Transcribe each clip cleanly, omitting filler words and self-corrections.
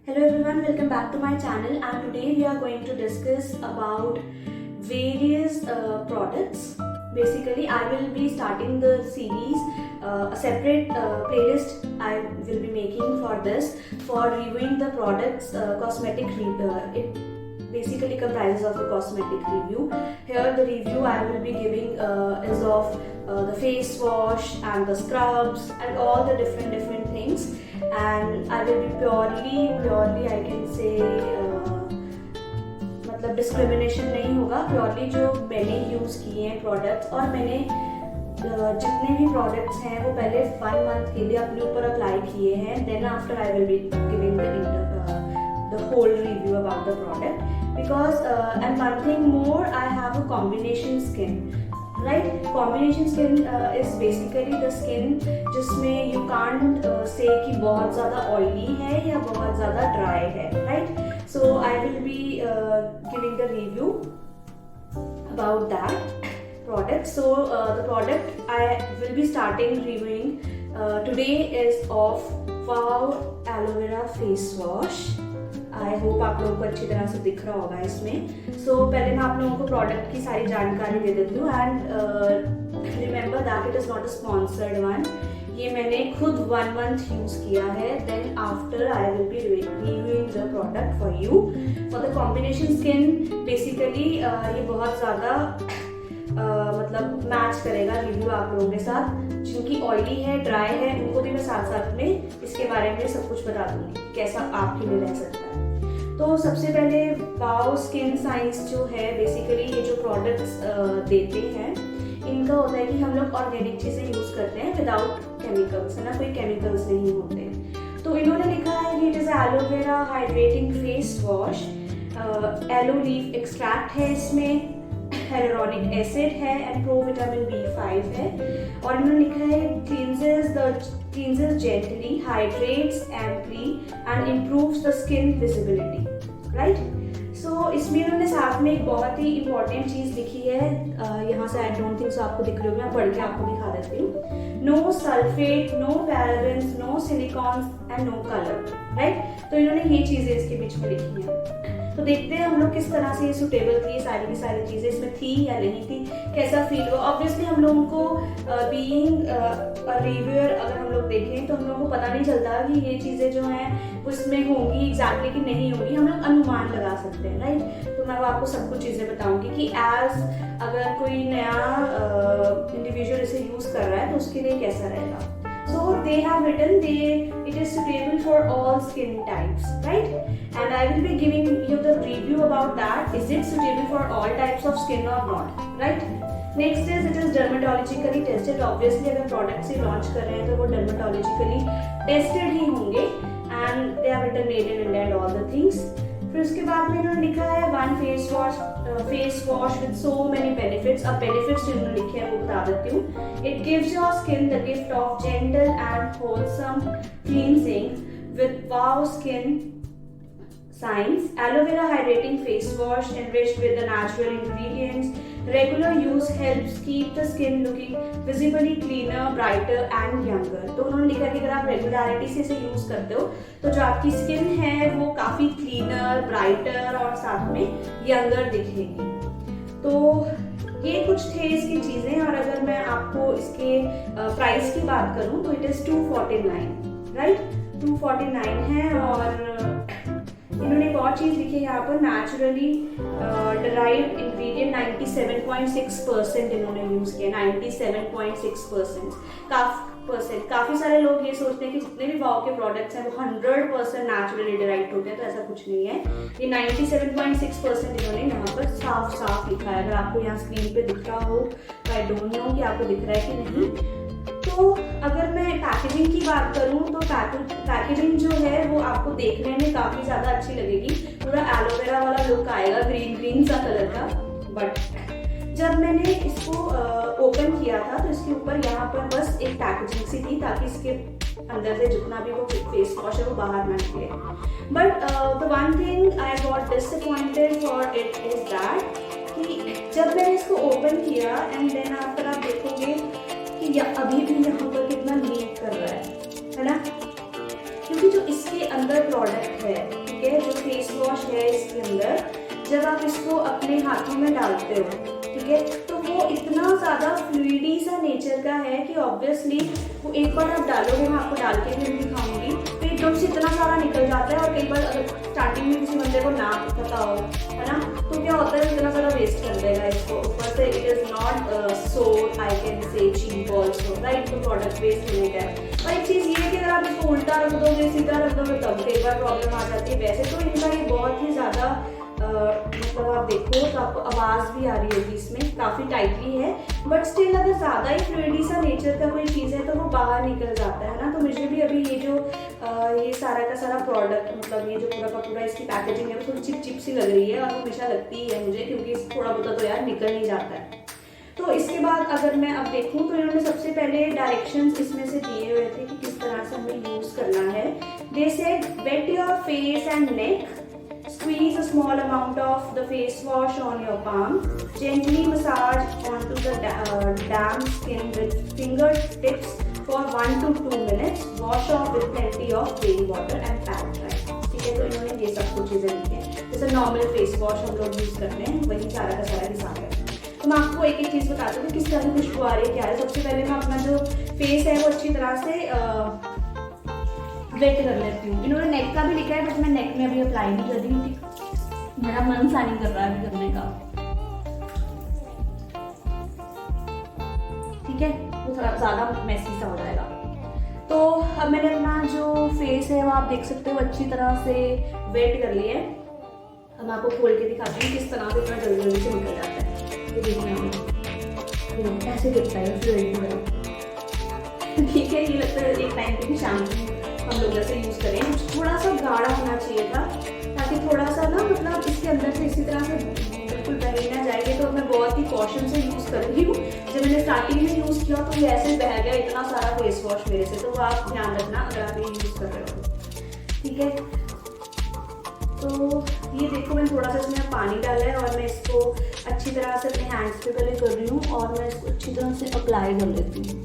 Hello everyone, welcome back to my channel, and today we are going to discuss about various products. Basically, I will be starting the series, a separate playlist I will be making for this, for reviewing the products, it basically comprises of a cosmetic review. Here the review I will be giving is of the face wash and the scrubs and all the different things, and I will be purely I can say मतलब discrimination नहीं होगा, purely जो मैंने use किए हैं products, और मैंने जितने भी प्रोडक्ट्स हैं वो पहले 1 मंथ के लिए अपने ऊपर अप्लाई किए हैं. Then after I will be giving the whole review about the product, because and one thing more, I have a combination skin, right? Combination skin is basically the skin जिसमें you can't say कि बहुत ज़्यादा oily है या बहुत ज़्यादा dry है, right? So I will be giving the review about that product. So the product I will be starting reviewing today is of Wow Aloe Vera Face Wash. I hope आप लोगों को अच्छी तरह से दिख रहा होगा इसमें. सो पहले मैं आप लोगों को प्रोडक्ट की सारी जानकारी दे देती हूँ, and remember that it is not a sponsored one. ये मैंने खुद 1 मंथ यूज़ किया है. Then after I will be reviewing the product for you. For the combination skin basically ये बहुत ज़्यादा मतलब मैच करेगा रिव्यू आप लोगों के साथ. जिनकी ऑयली है, ड्राई है, उनको भी मैं साथ साथ में इसके बारे में सब कुछ बता दूंगी कैसा आपके लिए रह सकता है. तो सबसे पहले वाओ स्किन साइंस जो है, बेसिकली ये जो प्रोडक्ट्स देते हैं, इनका होता है कि हम लोग ऑर्गेनिक चीज़ें यूज़ करते हैं विदाउट केमिकल्स, है ना, कोई केमिकल्स नहीं होते. तो इन्होंने लिखा है कि it is aloe vera hydrating face wash. Aloe leaf extract है इसमें, hyaluronic acid है एंड प्रो विटामिन B5 है. और इन्होंने लिखा है cleanses gently, hydrates amply and improves the skin visibility, right? So इसमें इन्होंने साथ में एक बहुत ही इम्पोर्टेंट चीज़ लिखी है. यहाँ से आई डोंट थिंक सो आपको दिख रही होगी, मैं पढ़ के आपको दिखा देती हूँ. No sulphate, no parabens, no silicones and no colour, right? तो इन्होंने ये चीज़ें इसके बीच में लिखी हैं. तो देखते हैं हम लोग किस तरह से ये सुटेबल थी, सारी की सारी चीज़ें इसमें थी या नहीं थी, कैसा फील हुआ. ऑब्वियसली हम लोगों को बीइंग रिव्यूअर अगर हम लोग देखें तो हम लोगों को पता नहीं चलता कि ये चीज़ें जो हैं उसमें होंगी एग्जैक्टली कि नहीं होंगी. हम लोग अनुमान लगा सकते हैं, राइट? तो मैं आपको सब कुछ चीज़ें बताऊंगी कि एज अगर कोई नया इंडिविजुअल इसे यूज़ कर रहा है तो उसके लिए कैसा रहेगा. So they have written it is suitable for all skin types, right? And I will be giving you the review about that. Is it suitable for all types of skin or not, right? Next is it is dermatologically tested. Obviously अगर product से launch कर रहे हैं तो वो dermatologically tested ही होंगे, and they have written made in India and all the things. फिर उसके बाद में इन्होंने लिखा है one face wash with so many benefits. अब बेनिफिट्स जो इन्होंने लिखे हैं वो बता देती हूँ. It gives your skin the gift of gentle and wholesome cleansing with wow skin science. Aloe vera hydrating face wash enriched with the natural ingredients. Regular use helps keep the skin looking visibly cleaner, brighter and younger. तो उन्होंने लिखा कि अगर आप regularity से इसे use करते हो तो जो आपकी स्किन है वो काफी क्लीनर, ब्राइटर और साथ में यंगर दिखेगी. तो ये कुछ थे इसकी चीजें. और अगर मैं आपको इसके प्राइस की बात करूं तो इट इज 249, राइट? 249 है. और इन्होंने एक और चीज लिखी है यहाँ पर, नेचुरली डिराइव्ड इंग्रेडिएंट 97.6% इन्होंने यूज किया. 97.6% काफी सारे लोग ये सोचते हैं कि जितने भी वाओ के प्रोडक्ट्स हैं वो 100% नेचुरली डिराइव्ड होते हैं, तो ऐसा कुछ नहीं है. ये 97.6% इन्होंने यहाँ पर साफ लिखा है. अगर आपको यहाँ स्क्रीन पे दिख रहा हो तो आई डोंट नो कि आपको दिख रहा है कि नहीं. तो अगर मैं पैकेजिंग की बात करूं तो पैकेजिंग जो है वो आपको देखने में काफ़ी ज़्यादा अच्छी लगेगी. पूरा एलोवेरा वाला लुक आएगा, ग्रीन सा कलर का. बट जब मैंने इसको ओपन किया था तो इसके ऊपर यहाँ पर बस एक पैकेजिंग सी थी ताकि इसके अंदर से जितना भी वो फेस वॉश है वो बाहर ना निकले. But the one thing I got disappointed for it is that कि जब मैंने इसको ओपन किया एंड देन आफ्टर आप देखोगे कि अभी भी यहाँ पर कितना लीक कर रहा है ना, क्योंकि जो इसके अंदर प्रोडक्ट है है इसके अंदर, जब आप इसको अपने हाथों में डालते हो, ठीक है, तो वो इतना ज़्यादा फ्लूइडी सा नेचर का है कि ऑब्वियसली वो एक बार आप डालोगे, मैं आपको डाल के भी दिखाऊंगी, तो एकदम से इतना सारा निकल जाता है। और कई बार अगर स्टार्टिंग में किसी बंदे को ना पता हो, है ना, तो क्या होता है इतना सारा वेस्ट कर देगा इसको। ऊपर से it is not so I can say cheap also, right, तो प्रोडक्ट वेस्ट होने का है। और एक चीज़ ये है कि अगर आप इसको उल्टा रख दोगे, सीधा रख दोगे, तब कई बार प्रॉब्लम आ जाती है। वैसे तो इनका ये बहुत ही ज़्यादा मतलब आप देखो तो आपको आवाज़ भी आ रही होगी, इसमें काफ़ी टाइटली है, बट स्टिल अगर ज़्यादा ही फ्लूइडी सा नेचर का कोई चीज़ है तो वो बाहर निकल जाता है ना। तो मुझे भी अभी ये जो ये सारा का सारा प्रोडक्ट, मतलब ये जो पूरा का पूरा इसकी पैकेजिंग है वो थोड़ी चिप चिप सी लग रही है, और हमेशा लगती ही है मुझे, क्योंकि थोड़ा बहुत तो यार निकल नहीं जाता है। तो इसके बाद अगर मैं अब देखूँ तो इन्होंने सबसे पहले डायरेक्शंस इसमें से दिए हुए थे कि किस तरह से हमें यूज़ करना है। They said wet your face and neck, squeeze a small amount of the face wash on your palm, gently massage onto the damp skin with fingertips for 1 to 2 minutes, wash off with plenty of plain water and pat dry। ठीक है, तो इन्होंने ये सब कुछ चीज़ें दी हैं, जैसे नॉर्मल फेस वॉश हम लोग यूज़ करते हैं वही सारा का सारा हिसाब है। तो मैं आपको एक एक चीज़ बताती हूँ कि किस तरह की खुशबू आ रही है, क्या है। सबसे पहले मैं अपना जो फेस है वो अच्छी तरह से वेट कर लेती हूँ। इन्होंने नेक का भी लिखा है, बट मैं नेक में अभी अप्लाई नहीं कर रही हूँ, मेरा मन सा नहीं कर रहा है करने का, ठीक है, वो थोड़ा ज़्यादा मेसी सा हो जाएगा। तो अब मैंने अपना जो फेस है वो आप देख सकते हो अच्छी तरह से वेट कर लिया है। अब मैं आपको खोल के दिखाती हूँ किस तरह से इतना जल्दी जल्दी से निकल जाता है। ये देखना ऐसे दिखता है फ्लूइड, ठीक है। ये लगता है एक टाइम पे भी शैम्पू हम लोग जैसे यूज़ करें, थोड़ा सा गाढ़ा होना चाहिए था, ताकि थोड़ा सा ना मतलब इसके अंदर से इसी तरह से बिल्कुल बह ना जाएगी। तो मैं बहुत ही कॉशन से यूज़ कर रही हूँ। जब मैंने स्टार्टिंग में यूज़ किया तो ये ऐसे बह गया इतना सारा फेस वॉश मेरे से, तो आप ध्यान रखना अगर आप ये यूज़ कर रहे हो, ठीक है। तो ये देखो मैंने थोड़ा सा इसमें पानी डाला है और मैं इसको अच्छी तरह से अपने हैंड्स पे पहले कर रही हूँ और मैं इसको अच्छी तरह से अप्लाई कर लेती हूँ।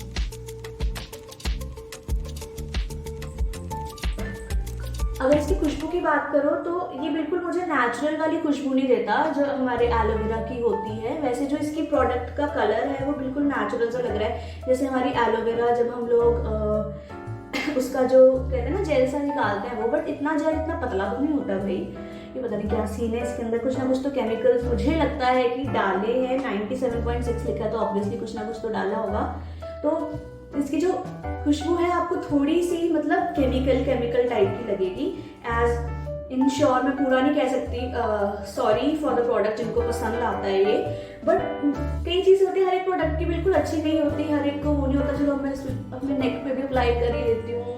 अगर इसकी खुशबू की बात करो तो ये बिल्कुल मुझे नेचुरल वाली खुशबू नहीं देता जो हमारे एलोवेरा की होती है। वैसे जो इसकी प्रोडक्ट का कलर है वो बिल्कुल नेचुरल सा लग रहा है, जैसे हमारी एलोवेरा जब हम लोग उसका जो कहते हैं ना जेल सा निकालते हैं वो, बट इतना जेल इतना पतला तो नहीं होता भाई। ये पता नहीं क्या सीन है इसके अंदर, कुछ ना कुछ तो केमिकल्स मुझे लगता है कि डाले हैं। 97.6 लिखा है तो ऑब्वियसली कुछ ना कुछ तो डाला होगा। तो इसकी जो खुशबू है आपको थोड़ी सी मतलब केमिकल टाइप की लगेगी। एज इन श्योर मैं पूरा नहीं कह सकती, सॉरी फॉर द प्रोडक्ट जिनको पसंद आता है ये, बट कई चीज़ें होती है हर एक प्रोडक्ट की बिल्कुल अच्छी नहीं होती, हर एक को वो नहीं होता। चलो मैं अपने नेक पे भी अप्लाई कर ही लेती हूँ,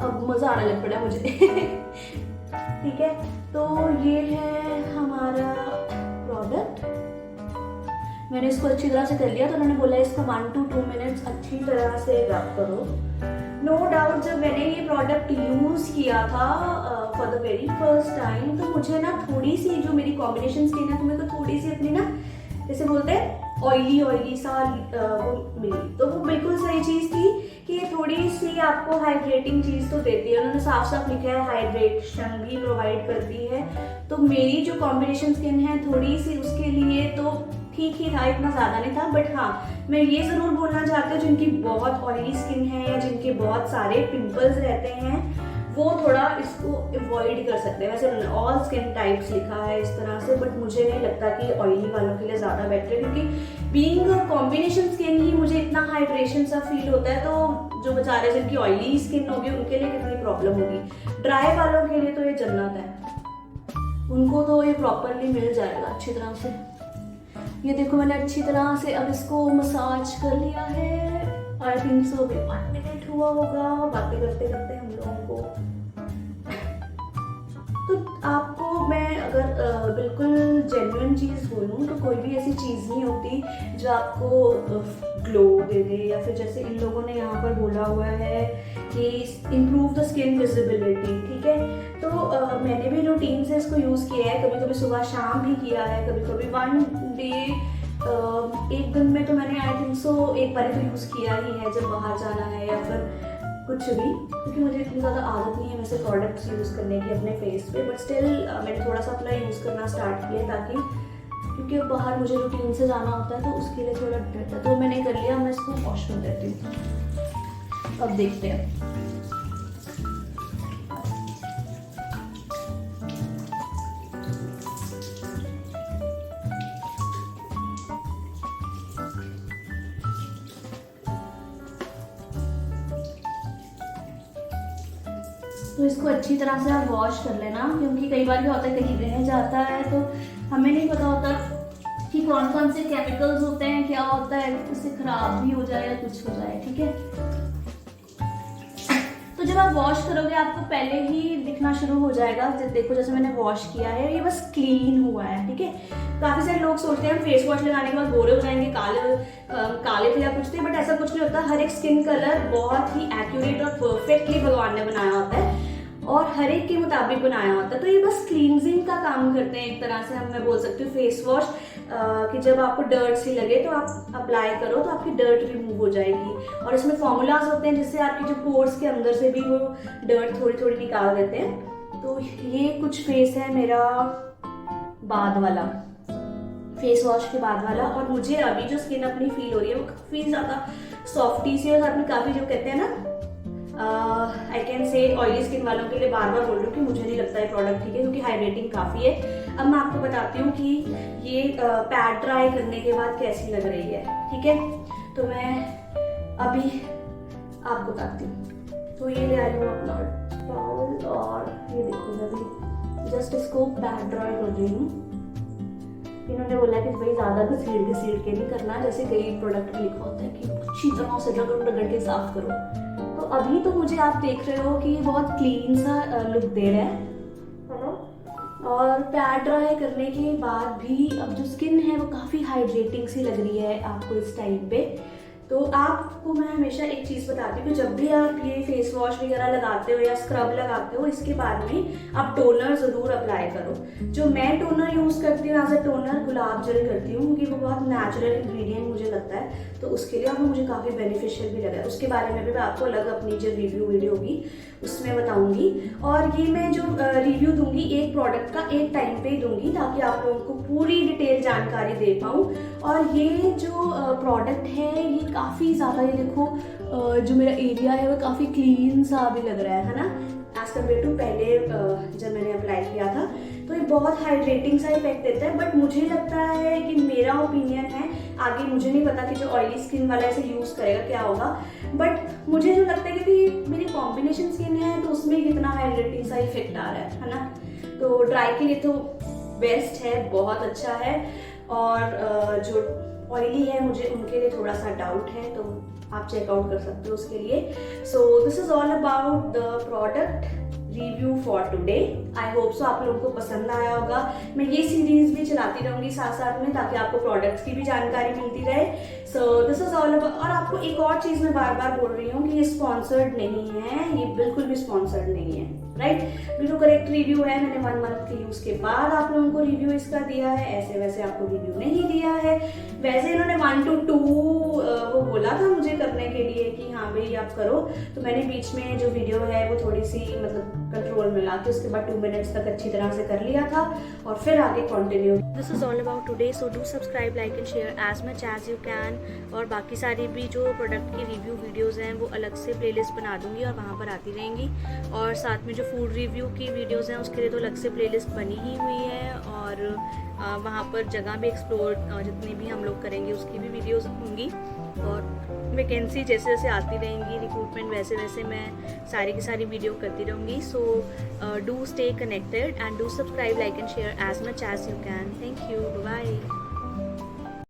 अब मज़ा आने लग पड़ा मुझे ठीक है। तो ये है हमारा प्रोडक्ट, मैंने इसको अच्छी तरह से कर लिया। तो उन्होंने बोला इसको 1 to 2 मिनट्स अच्छी तरह से रब करो। नो डाउट जब मैंने ये प्रोडक्ट यूज़ किया था for the very first time तो मुझे ना थोड़ी सी जो मेरी कॉम्बिनेशन स्किन है तो मेरे को थोड़ी सी अपनी ना जैसे बोलते हैं ऑयली सा वो मिली। तो वो बिल्कुल सही चीज़ थी कि ये थोड़ी सी आपको हाइड्रेटिंग चीज़ तो देती है। उन्होंने साफ साफ लिखा है हाइड्रेशन भी प्रोवाइड करती है। तो मेरी जो कॉम्बिनेशन स्किन है थोड़ी सी उसके लिए तो ठीक ही था, इतना ज़्यादा नहीं था। बट हाँ मैं ये ज़रूर बोलना चाहती हूँ जिनकी बहुत ऑयली स्किन है या जिनके बहुत सारे पिंपल्स रहते हैं वो थोड़ा इसको अवॉइड कर सकते हैं। वैसे ऑल स्किन टाइप्स लिखा है इस तरह से, बट मुझे नहीं लगता कि ऑयली वालों के लिए ज़्यादा बेटर है, क्योंकि बीइंग कॉम्बिनेशन स्किन ही मुझे इतना हाइड्रेशन सा फील होता है। तो जो बेचारे जिनकी ऑयली स्किन होगी उनके लिए कितनी प्रॉब्लम होगी। ड्राई वालों के लिए तो ये जन्नत है, उनको तो ये प्रॉपरली मिल जाएगा अच्छी तरह से। ये देखो मैंने अच्छी तरह से अब इसको मसाज कर लिया है। आई थिंक सो 1 मिनट हुआ होगा बातें करते करते हम लोगों को। तो आपको मैं अगर बिल्कुल जेन्युइन चीज़ बोलूँ तो कोई भी ऐसी चीज़ नहीं होती जो आपको ग्लो दे दे, या फिर जैसे इन लोगों ने यहाँ पर बोला हुआ है कि इम्प्रूव द स्किन विजिबिलिटी, ठीक है। तो मैंने भी रूटीन से इसको यूज़ किया है, कभी कभी सुबह शाम भी किया है, कभी कभी 1 डे एक दिन में तो मैंने आई थिंक सो एक बार तो यूज़ किया ही है जब बाहर जाना है या फिर कुछ भी, क्योंकि मुझे इतनी ज़्यादा आदत नहीं है वैसे प्रोडक्ट्स यूज़ करने की अपने फेस पे, बट स्टिल मैंने थोड़ा सा अपना यूज़ करना स्टार्ट किया ताकि, क्योंकि बाहर मुझे रूटीन से जाना होता है तो उसके लिए थोड़ा डर था, तो मैंने कर लिया। मैं इसको वॉश कर देती हूँ, अब देखते हैं। तो इसको अच्छी तरह से आप वॉश कर लेना, क्योंकि कई बार क्या होता है कहीं रह जाता है तो हमें नहीं पता होता कि कौन कौन से केमिकल्स होते हैं, क्या होता है, उससे खराब भी हो जाए या कुछ हो जाए, ठीक है। तो जब आप वॉश करोगे आपको पहले ही दिखना शुरू हो जाएगा। देखो जैसे मैंने वॉश किया है, ये बस क्लीन हुआ है, ठीक है। काफ़ी सारे लोग सोचते हैं फेस वॉश लगाने के बाद गोरे हो जाएंगे, काले थे या कुछ थे, बट ऐसा कुछ नहीं होता। हर एक स्किन कलर बहुत ही एक्यूरेट और परफेक्टली भगवान ने बनाया होता है और हर एक के मुताबिक बनाया होता है। तो ये बस क्लींजिंग का काम करते हैं एक तरह से, हम मैं बोल सकती हूँ फेस वॉश, कि जब आपको डर्ट सी लगे तो आप अप्लाई करो तो आपकी डर्ट रिमूव हो जाएगी। और इसमें फॉर्मूलाज होते हैं जिससे आपकी जो पोर्स के अंदर से भी वो डर्ट थोड़ी थोड़ी निकाल देते हैं। तो ये कुछ फेस है मेरा बाद वाला, फेस वॉश के बाद वाला। और मुझे अभी जो स्किन अपनी फील हो रही है वो काफ़ी ज़्यादा सॉफ्टी सी, और अपनी काफ़ी जो कहते हैं ना, आई कैन से ऑयली स्किन वालों के लिए बार बार बोल रही हूँ कि मुझे नहीं लगता है प्रोडक्ट ठीक है, क्योंकि हाइड्रेटिंग काफ़ी है। अब मैं आपको बताती हूँ कि ये पैड ड्राई करने के बाद कैसी लग रही है, ठीक है। तो मैं अभी आपको बताती हूँ। तो ये ले आई हूँ अपना बाउल, और ये देखो मैं अभी जस्ट इसको पैड ड्राई कर रही हूँ। इन्होंने बोला कि भाई ज़्यादा घसीट के नहीं करना, जैसे कई प्रोडक्ट में लिखा होता है कि अच्छी तरह से रगड़ के साफ करो। तो अभी तो मुझे आप देख रहे हो कि ये बहुत क्लीन सा लुक दे रहा है ना। और पैड ड्राई करने के बाद भी अब जो स्किन है वो काफ़ी हाइड्रेटिंग सी लग रही है आपको इस टाइम पे। तो आपको मैं हमेशा एक चीज़ बताती हूँ कि जब भी आप ये फेस वॉश वगैरह लगाते हो या स्क्रब लगाते हो, इसके बाद में आप टोनर ज़रूर अप्लाई करो। जो मैं टोनर यूज़ करती हूँ एज ए टोनर गुलाब जल करती हूँ, क्योंकि वो बहुत नेचुरल इंग्रेडिएंट मुझे लगता है, तो उसके लिए और मुझे काफ़ी बेनिफिशियल भी लगा है। उसके बारे में भी मैं आपको अलग अपनी जो रिव्यू वीडियो होगी उसमें बताऊँगी। और ये मैं जो रिव्यू दूँगी एक प्रोडक्ट का एक टाइम पे दूँगी, ताकि आप लोगों को पूरी डिटेल जानकारी दे पाऊँ। और ये जो प्रोडक्ट है ये काफ़ी ज़्यादा, ये देखो जो मेरा एरिया है वो काफ़ी क्लीन सा भी लग रहा है ना, एज कम्पेयर टू पहले जब मैंने अप्लाई किया था। तो ये बहुत हाइड्रेटिंग सा इफेक्ट देता है। बट मुझे लगता है कि मेरा ओपिनियन है, आगे मुझे नहीं पता कि जो ऑयली स्किन वाला इसे यूज़ करेगा क्या होगा, बट मुझे जो लगता है कि मेरी कॉम्बिनेशन स्किन है तो उसमें कितना हाइड्रेटिंग सा इफेक्ट आ रहा है ना। तो ड्राई के लिए तो बेस्ट है, बहुत अच्छा है। और जो ऑयली है मुझे उनके लिए थोड़ा सा डाउट है, तो आप चेकआउट कर सकते हो उसके लिए। So this is all about the product review for today. I hope so आप लोगों को पसंद आया होगा। मैं ये सीरीज भी चलाती रहूंगी साथ साथ में, ताकि आपको प्रोडक्ट्स की भी जानकारी मिलती रहे। So this is all about. और आपको एक और चीज़ मैं बार बार बोल रही हूँ कि ये स्पॉन्सर्ड नहीं है, ये बिल्कुल भी स्पॉन्सर्ड नहीं है, राइट। बिल्कुल करेक्ट रिव्यू है। मैंने 1 मंथ के यूज़ के बाद आप लोगों को रिव्यू इसका दिया है, ऐसे वैसे आपको रिव्यू नहीं दिया है। वैसे इन्होंने 1 to 2 वो बोला था मुझे करने के लिए कि हाँ भाई आप करो, तो मैंने बीच में जो वीडियो है वो थोड़ी सी मतलब कंट्रोल में ला के उसके बाद 2 मिनट्स तक अच्छी तरह से कर लिया था, और फिर आगे continue. This is all about today, so do subscribe, like and share as much as you can. और बाकी सारी भी जो प्रोडक्ट की रिव्यू वीडियोस हैं वो अलग से प्लेलिस्ट बना दूंगी और वहाँ पर आती रहेंगी। और साथ में जो फूड रिव्यू की वीडियोस हैं उसके लिए तो अलग से प्लेलिस्ट बनी ही हुई है, और वहाँ पर जगह भी एक्सप्लोर जितनी भी हम लोग करेंगे उसकी भी वीडियोस होंगी। और वैकेंसी जैसे जैसे आती रहेंगी, रिक्रूटमेंट वैसे वैसे मैं सारी की सारी वीडियो करती रहूँगी। So do stay connected and do subscribe, like and share as much as you can. Thank you, bye.